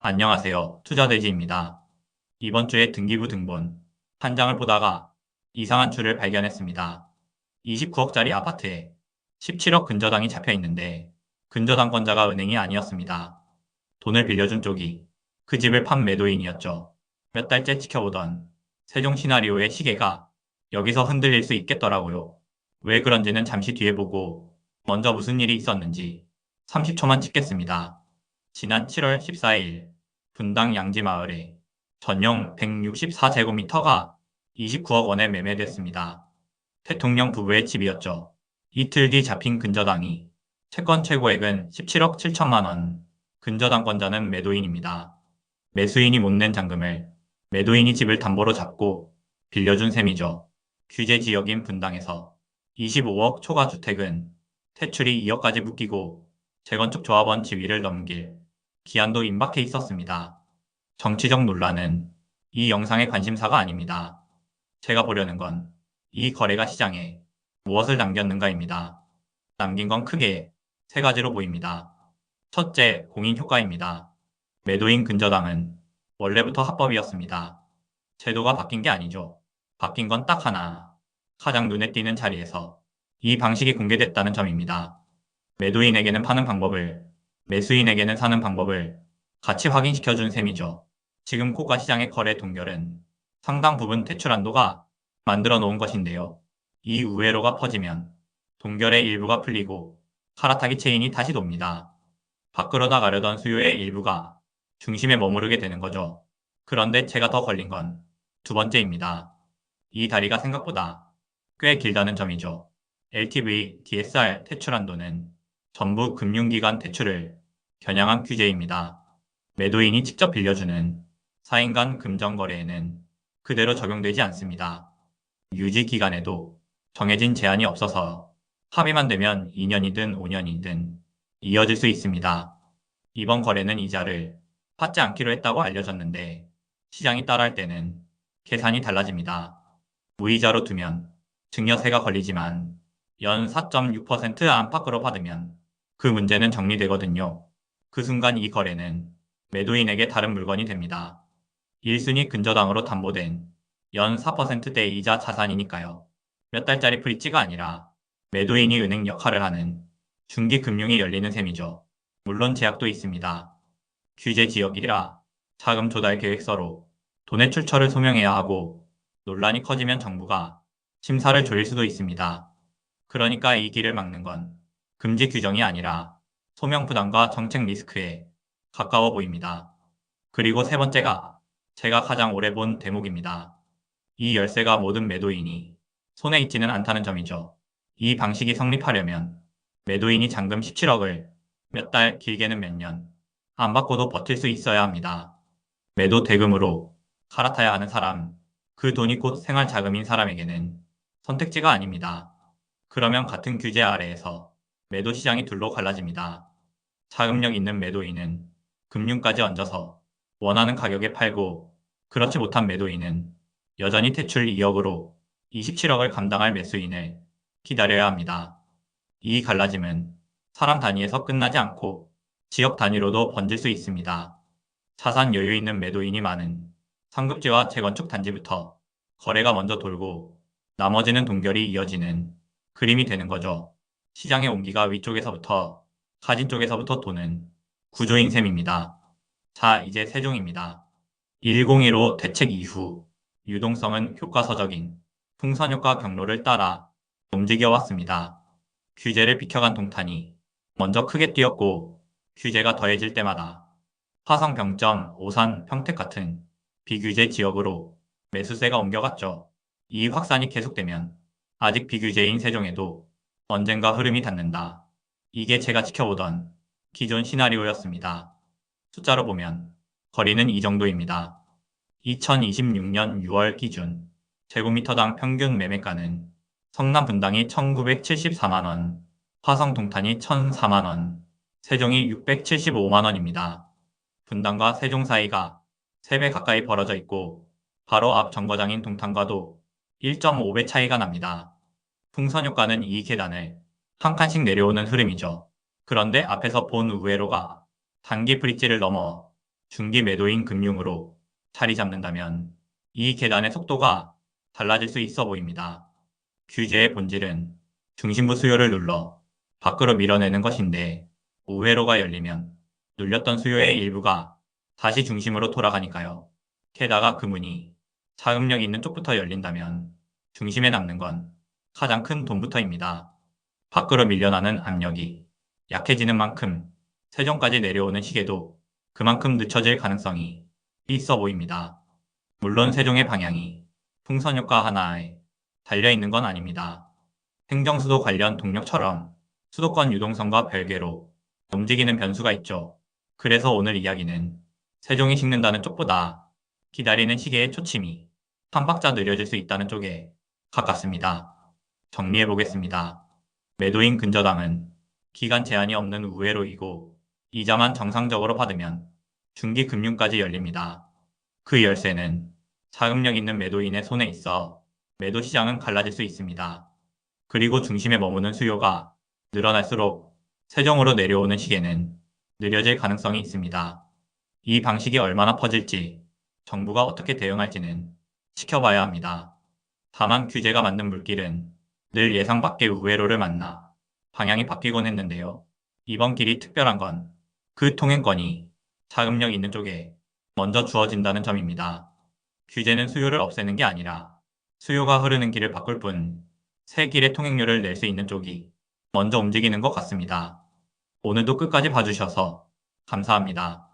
안녕하세요. 투자돼지입니다. 이번 주에 등기부 등본 한 장을 보다가 이상한 줄을 발견했습니다. 29억짜리 아파트에 17억 근저당이 잡혀 있는데 근저당권자가 은행이 아니었습니다. 돈을 빌려준 쪽이 그 집을 판 매도인이었죠. 몇 달째 지켜보던 세종 시나리오의 시계가 여기서 흔들릴 수 있겠더라고요. 왜 그런지는 잠시 뒤에 보고 먼저 무슨 일이 있었는지 30초만 찍겠습니다. 지난 7월 14일 분당 양지마을에 전용 164제곱미터가 29억 원에 매매됐습니다. 대통령 부부의 집이었죠. 이틀 뒤 잡힌 근저당이 채권 최고액은 17억 7천만 원. 근저당권자는 매도인입니다. 매수인이 못 낸 잔금을 매도인이 집을 담보로 잡고 빌려준 셈이죠. 규제 지역인 분당에서 25억 초과 주택은 대출이 2억까지 묶이고 재건축 조합원 지위를 넘길 기한도 임박해 있었습니다. 정치적 논란은 이 영상의 관심사가 아닙니다. 제가 보려는 건 이 거래가 시장에 무엇을 남겼는가입니다. 남긴 건 크게 세 가지로 보입니다. 첫째, 공인 효과입니다. 매도인 근저당은 원래부터 합법이었습니다. 제도가 바뀐 게 아니죠. 바뀐 건 딱 하나. 가장 눈에 띄는 자리에서 이 방식이 공개됐다는 점입니다. 매도인에게는 파는 방법을, 매수인에게는 사는 방법을 같이 확인시켜준 셈이죠. 지금 고가 시장의 거래 동결은 상당 부분 대출 한도가 만들어 놓은 것인데요. 이 우회로가 퍼지면 동결의 일부가 풀리고 카라타기 체인이 다시 돕니다. 밖으로 나가려던 수요의 일부가 중심에 머무르게 되는 거죠. 그런데 제가 더 걸린 건 두 번째입니다. 이 다리가 생각보다 꽤 길다는 점이죠. LTV, DSR 대출 한도는 전부 금융기관 대출을 겨냥한 규제입니다. 매도인이 직접 빌려주는 4인 간 금전거래에는 그대로 적용되지 않습니다. 유지 기간에도 정해진 제한이 없어서 합의만 되면 2년이든 5년이든 이어질 수 있습니다. 이번 거래는 이자를 받지 않기로 했다고 알려졌는데 시장이 따라할 때는 계산이 달라집니다. 무이자로 두면 증여세가 걸리지만 연 4.6% 안팎으로 받으면 그 문제는 정리되거든요. 그 순간 이 거래는 매도인에게 다른 물건이 됩니다. 1순위 근저당으로 담보된 연 4%대 이자 자산이니까요. 몇 달짜리 브릿지가 아니라 매도인이 은행 역할을 하는 중기금융이 열리는 셈이죠. 물론 제약도 있습니다. 규제 지역이라 자금 조달 계획서로 돈의 출처를 소명해야 하고 논란이 커지면 정부가 심사를 조일 수도 있습니다. 그러니까 이 길을 막는 건 금지 규정이 아니라 소명 부담과 정책 리스크에 가까워 보입니다. 그리고 세 번째가 제가 가장 오래 본 대목입니다. 이 열쇠가 모든 매도인이 손에 있지는 않다는 점이죠. 이 방식이 성립하려면 매도인이 잔금 17억을 몇 달, 길게는 몇 년 안 받고도 버틸 수 있어야 합니다. 매도 대금으로 갈아타야 하는 사람, 그 돈이 곧 생활 자금인 사람에게는 선택지가 아닙니다. 그러면 같은 규제 아래에서 매도 시장이 둘로 갈라집니다. 자금력 있는 매도인은 금융까지 얹어서 원하는 가격에 팔고 그렇지 못한 매도인은 여전히 대출 2억으로 27억을 감당할 매수인을 기다려야 합니다. 이 갈라짐은 사람 단위에서 끝나지 않고 지역 단위로도 번질 수 있습니다. 자산 여유 있는 매도인이 많은 상급지와 재건축 단지부터 거래가 먼저 돌고 나머지는 동결이 이어지는 그림이 되는 거죠. 시장의 온기가 위쪽에서부터 가진 쪽에서부터 도는 구조인 셈입니다. 자, 이제 세종입니다. 1015 대책 이후 유동성은 교과서적인 풍선효과 경로를 따라 움직여 왔습니다. 규제를 비켜간 동탄이 먼저 크게 뛰었고 규제가 더해질 때마다 화성, 병점, 오산, 평택 같은 비규제 지역으로 매수세가 옮겨갔죠. 이 확산이 계속되면 아직 비규제인 세종에도 언젠가 흐름이 닿는다. 이게 제가 지켜보던 기존 시나리오였습니다. 숫자로 보면 거리는 이 정도입니다. 2026년 6월 기준 제곱미터당 평균 매매가는 성남 분당이 1974만원, 화성 동탄이 1004만원, 세종이 675만원입니다. 분당과 세종 사이가 3배 가까이 벌어져 있고 바로 앞 정거장인 동탄과도 1.5배 차이가 납니다. 풍선 효과는 이 계단을 한 칸씩 내려오는 흐름이죠. 그런데 앞에서 본 우회로가 단기 브릿지를 넘어 중기 매도인 금융으로 자리 잡는다면 이 계단의 속도가 달라질 수 있어 보입니다. 규제의 본질은 중심부 수요를 눌러 밖으로 밀어내는 것인데 우회로가 열리면 눌렸던 수요의 일부가 다시 중심으로 돌아가니까요. 게다가 그 문이 자금력 있는 쪽부터 열린다면 중심에 남는 건 가장 큰 돈부터입니다. 밖으로 밀려나는 압력이 약해지는 만큼 세종까지 내려오는 시계도 그만큼 늦춰질 가능성이 있어 보입니다. 물론 세종의 방향이 풍선 효과 하나에 달려있는 건 아닙니다. 행정수도 관련 동력처럼 수도권 유동성과 별개로 움직이는 변수가 있죠. 그래서 오늘 이야기는 세종이 식는다는 쪽보다 기다리는 시계의 초침이 한 박자 느려질 수 있다는 쪽에 가깝습니다. 정리해 보겠습니다. 매도인 근저당은 기간 제한이 없는 우회로이고 이자만 정상적으로 받으면 중기금융까지 열립니다. 그 열쇠는 자금력 있는 매도인의 손에 있어 매도 시장은 갈라질 수 있습니다. 그리고 중심에 머무는 수요가 늘어날수록 세종으로 내려오는 시계는 느려질 가능성이 있습니다. 이 방식이 얼마나 퍼질지 정부가 어떻게 대응할지는 지켜봐야 합니다. 다만 규제가 만든 물길은 늘 예상 밖의 우회로를 만나 방향이 바뀌곤 했는데요. 이번 길이 특별한 건 그 통행권이 자금력 있는 쪽에 먼저 주어진다는 점입니다. 규제는 수요를 없애는 게 아니라 수요가 흐르는 길을 바꿀 뿐 새 길의 통행료를 낼 수 있는 쪽이 먼저 움직이는 것 같습니다. 오늘도 끝까지 봐주셔서 감사합니다.